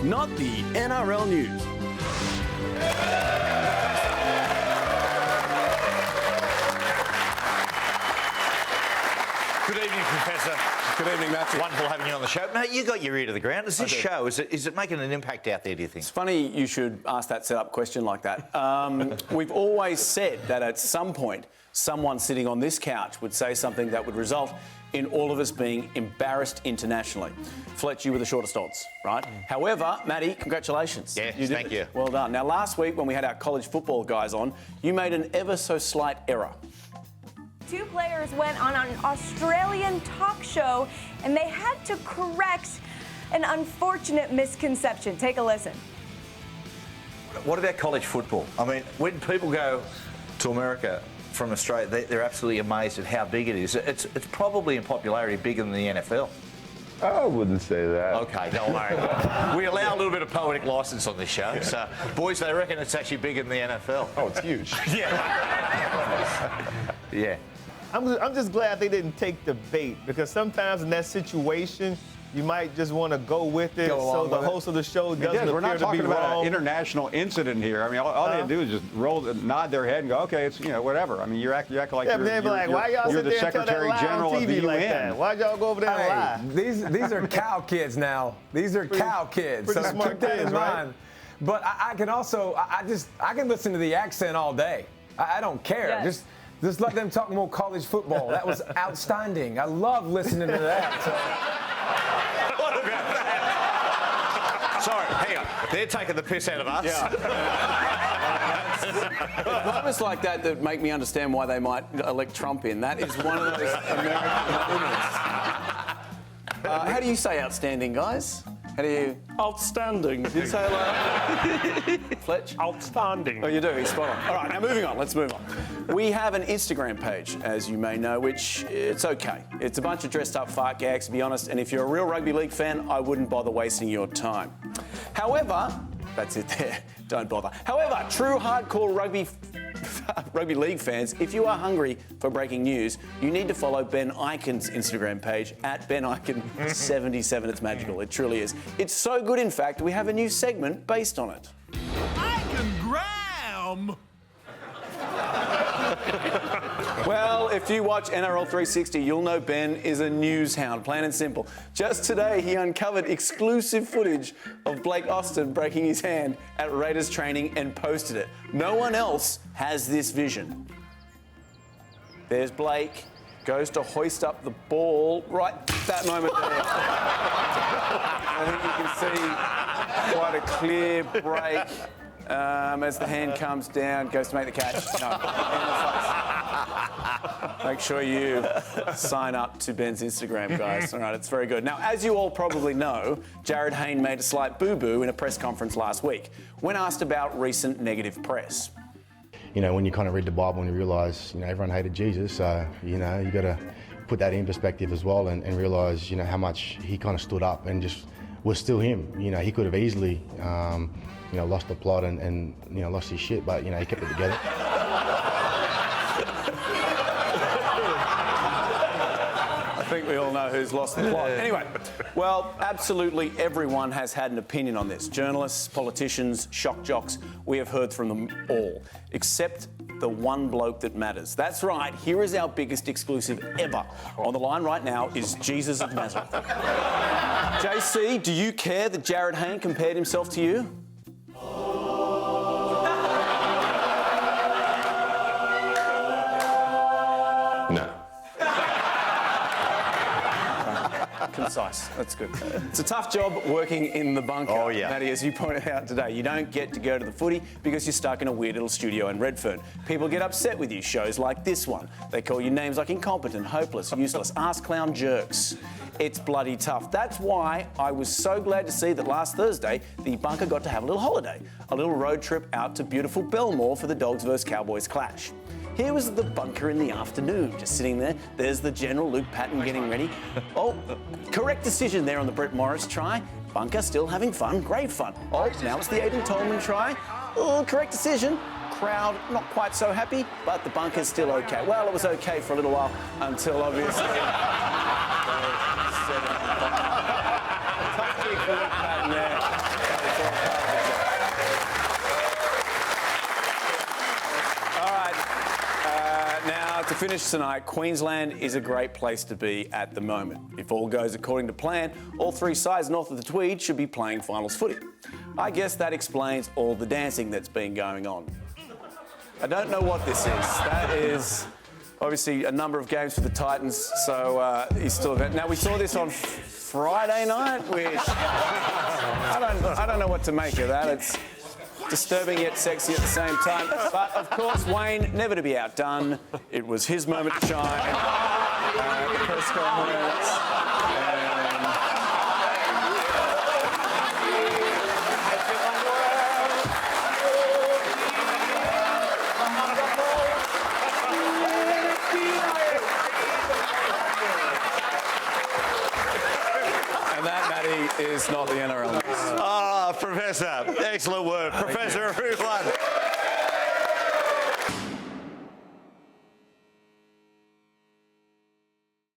not the NRL news. Good evening, Professor. Good evening, Matty. Wonderful having you on the show. Now, you got your ear to the ground. Is this show, is it making an impact out there, do you think? It's funny you should ask that set-up question like that. We've always said that at some point, someone sitting on this couch would say something that would result in all of us being embarrassed internationally. Fletch, you were the shortest odds, right? However, Matty, congratulations. Yeah, thank you. Well done. Now, last week when we had our college football guys on, you made an ever so slight error. Two players went on an Australian talk show and they had to correct an unfortunate misconception. Take a listen. What about college football? I mean, when people go to America from Australia, they're absolutely amazed at how big it is. It's probably in popularity bigger than the NFL. I wouldn't say that. Okay, don't worry. We allow a little bit of poetic license on this show. So, boys, they reckon it's actually bigger than the NFL. Oh, it's huge. Yeah. Yeah. I'm just glad they didn't take the bait, because sometimes in that situation, you might just want to go with it, so the host of the show doesn't appear to be wrong. We're not talking about an international incident here. I mean, all they do is just nod their head and go, okay, it's, whatever. I mean, you act like why y'all you're the sit there and tell that Secretary lie General on of the TV UN. like that? Why'd y'all go over there and lie? These are cow kids now. These are cow kids. Pretty so smart keep that kids, in right? mind. But I can also, I can listen to the accent all day. I don't care. Yes. Just let them talk more college football. That was outstanding. I love listening to that. What about that? Sorry, hang on. They're taking the piss out of us. Yeah. Moments like that make me understand why they might elect Trump in. That is one of those American image. How do you say outstanding, guys? How do you... Outstanding. Did you say it like Fletch? Outstanding. Oh, you do. He's spot on. All right, now moving on. Let's move on. We have an Instagram page, as you may know, which it's okay. It's a bunch of dressed up fart gags, to be honest, and if you're a real rugby league fan, I wouldn't bother wasting your time. However, that's it there. Don't bother. However, true hardcore rugby league fans, if you are hungry for breaking news, you need to follow Ben Icon's Instagram page at BenIcon77. It's magical. It truly is. It's so good, in fact, we have a new segment based on it. Icongram! Well, if you watch NRL 360, you'll know Ben is a news hound, plain and simple. Just today, he uncovered exclusive footage of Blake Austin breaking his hand at Raiders training and posted it. No one else has this vision. There's Blake, goes to hoist up the ball right that moment there. I think you can see quite a clear break. As the hand comes down, goes to make the catch. No. Make sure you sign up to Ben's Instagram, guys. All right, it's very good. Now, as you all probably know, Jarryd Hayne made a slight boo-boo in a press conference last week when asked about recent negative press. When you kind of read the Bible and you realise, everyone hated Jesus, so, you got to put that in perspective as well and realise, how much he kind of stood up and just was still him. He could have easily, lost the plot and lost his shit, but, he kept it together. I think we all know who's lost the plot. Anyway, well, absolutely everyone has had an opinion on this. Journalists, politicians, shock jocks, we have heard from them all, except the one bloke that matters. That's right, here is our biggest exclusive ever. On the line right now is Jesus of Nazareth. JC, do you care that Jarryd Hayne compared himself to you? No. Concise. That's good. It's a tough job working in the bunker. Oh, yeah. Matty, as you pointed out today, you don't get to go to the footy because you're stuck in a weird little studio in Redfern. People get upset with you. Shows like this one. They call you names like incompetent, hopeless, useless, ass clown jerks. It's bloody tough. That's why I was so glad to see that last Thursday, the bunker got to have a little holiday. A little road trip out to beautiful Belmore for the Dogs vs Cowboys clash. Here was the bunker in the afternoon, just sitting there. There's the General, Luke Patton, getting ready. Oh, correct decision there on the Brett Morris try. Bunker still having fun, great fun. Oh, now it's the Aiden Tolman try. Oh, correct decision. Crowd not quite so happy, but the bunker's still okay. Well, it was okay for a little while until obviously... Tough gig for Luke Patton there. finish tonight, Queensland is a great place to be at the moment. If all goes according to plan, all three sides north of the Tweed should be playing finals footy. I guess that explains all the dancing that's been going on. I don't know what this is. That is obviously a number of games for the Titans, so he's still... Now, we saw this on Friday night, which I don't know what to make of that. It's disturbing yet sexy at the same time. But, of course, Wayne, never to be outdone. It was his moment to shine. The press conference. And that, Matty, is not the NRL. Oh, Professor, excellent work. Professor, everyone.